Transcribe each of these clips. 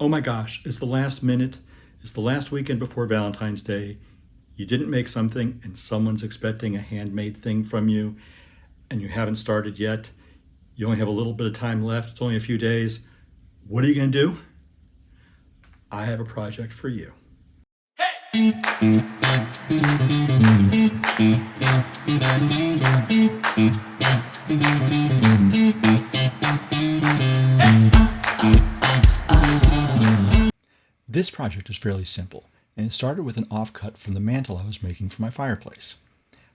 Oh my gosh, it's the last minute, it's the last weekend before Valentine's Day. You didn't make something and someone's expecting a handmade thing from you and you haven't started yet. You only have a little bit of time left, it's only a few days. What are you going to do? I have a project for you. This project is fairly simple, and it started with an offcut from the mantle I was making for my fireplace.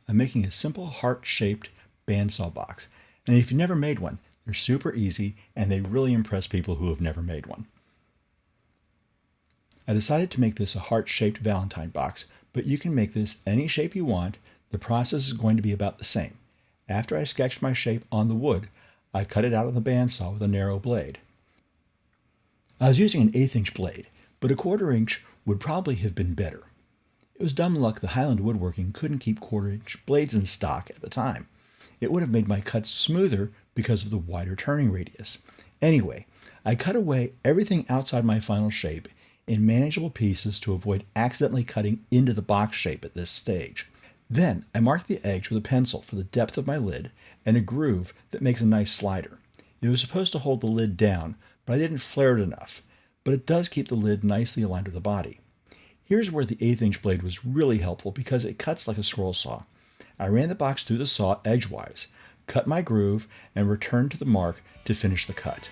I'm making a simple heart-shaped bandsaw box, and if you've never made one, they're super easy and they really impress people who have never made one. I decided to make this a heart-shaped Valentine box, but you can make this any shape you want. The process is going to be about the same. After I sketched my shape on the wood, I cut it out on the bandsaw with a narrow blade. I was using an 1/8 inch blade, but a 1/4 inch would probably have been better. It was dumb luck the Highland woodworking couldn't keep 1/4 inch blades in stock at the time. It would have made my cuts smoother because of the wider turning radius. Anyway, I cut away everything outside my final shape in manageable pieces to avoid accidentally cutting into the box shape at this stage. Then I marked the edge with a pencil for the depth of my lid and a groove that makes a nice slider. It was supposed to hold the lid down, but I didn't flare it enough, but it does keep the lid nicely aligned with the body. Here's where the 1/8 inch blade was really helpful because it cuts like a scroll saw. I ran the box through the saw edgewise, cut my groove, and returned to the mark to finish the cut.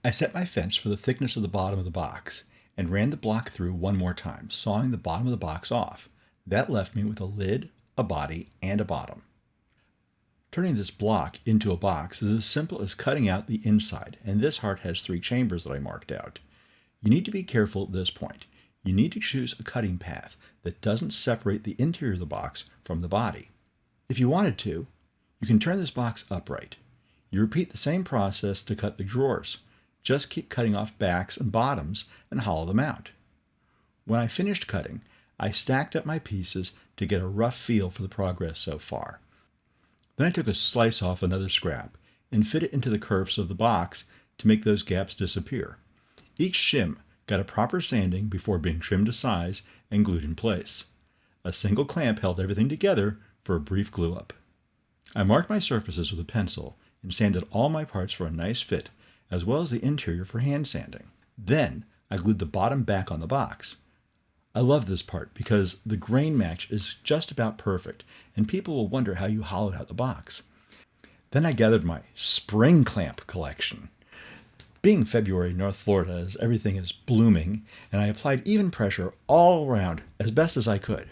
I set my fence for the thickness of the bottom of the box and ran the block through one more time, sawing the bottom of the box off. That left me with a lid, a body, and a bottom. Turning this block into a box is as simple as cutting out the inside, and this heart has 3 chambers that I marked out. You need to be careful at this point. You need to choose a cutting path that doesn't separate the interior of the box from the body. If you wanted to, you can turn this box upright. You repeat the same process to cut the drawers. Just keep cutting off backs and bottoms and hollow them out. When I finished cutting, I stacked up my pieces to get a rough feel for the progress so far. Then I took a slice off another scrap and fit it into the curves of the box to make those gaps disappear. Each shim got a proper sanding before being trimmed to size and glued in place. A single clamp held everything together for a brief glue up. I marked my surfaces with a pencil and sanded all my parts for a nice fit, as well as the interior for hand sanding. Then I glued the bottom back on the box. I love this part because the grain match is just about perfect and people will wonder how you hollowed out the box. Then I gathered my spring clamp collection. Being February in North Florida as everything is blooming, and I applied even pressure all around as best as I could.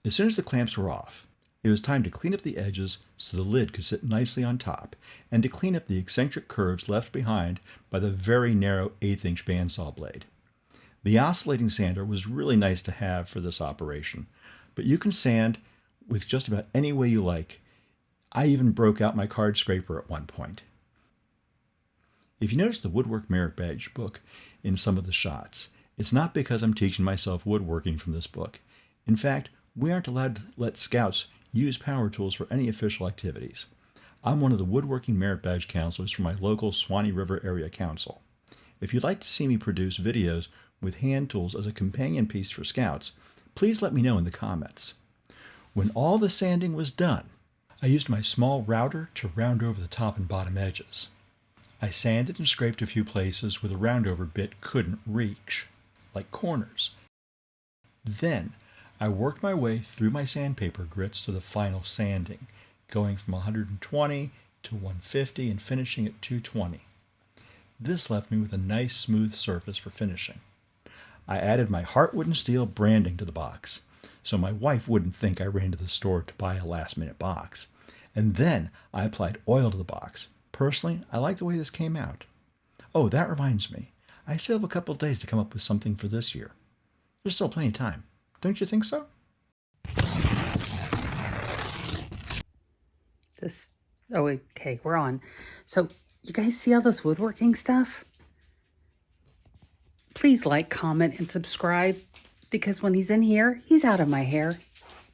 As soon as the clamps were off, it was time to clean up the edges so the lid could sit nicely on top, and to clean up the eccentric curves left behind by the very narrow 1/8 inch bandsaw blade. The oscillating sander was really nice to have for this operation, but you can sand with just about any way you like. I even broke out my card scraper at one point. If you notice the Woodwork Merit Badge book in some of the shots, it's not because I'm teaching myself woodworking from this book. In fact, we aren't allowed to let scouts use power tools for any official activities. I'm one of the Woodworking Merit Badge counselors for my local Swanee River Area Council. If you'd like to see me produce videos with hand tools as a companion piece for scouts, please let me know in the comments. When all the sanding was done, I used my small router to round over the top and bottom edges. I sanded and scraped a few places where the roundover bit couldn't reach, like corners. Then I worked my way through my sandpaper grits to the final sanding, going from 120 to 150 and finishing at 220. This left me with a nice smooth surface for finishing. I added my Heartwood and Steel branding to the box, so my wife wouldn't think I ran to the store to buy a last-minute box. And then I applied oil to the box. Personally, I like the way this came out. Oh, that reminds me. I still have a couple of days to come up with something for this year. There's still plenty of time. Don't you think so? This, oh, okay, we're on. So you guys see all this woodworking stuff? Please like, comment, and subscribe, because when he's in here, he's out of my hair.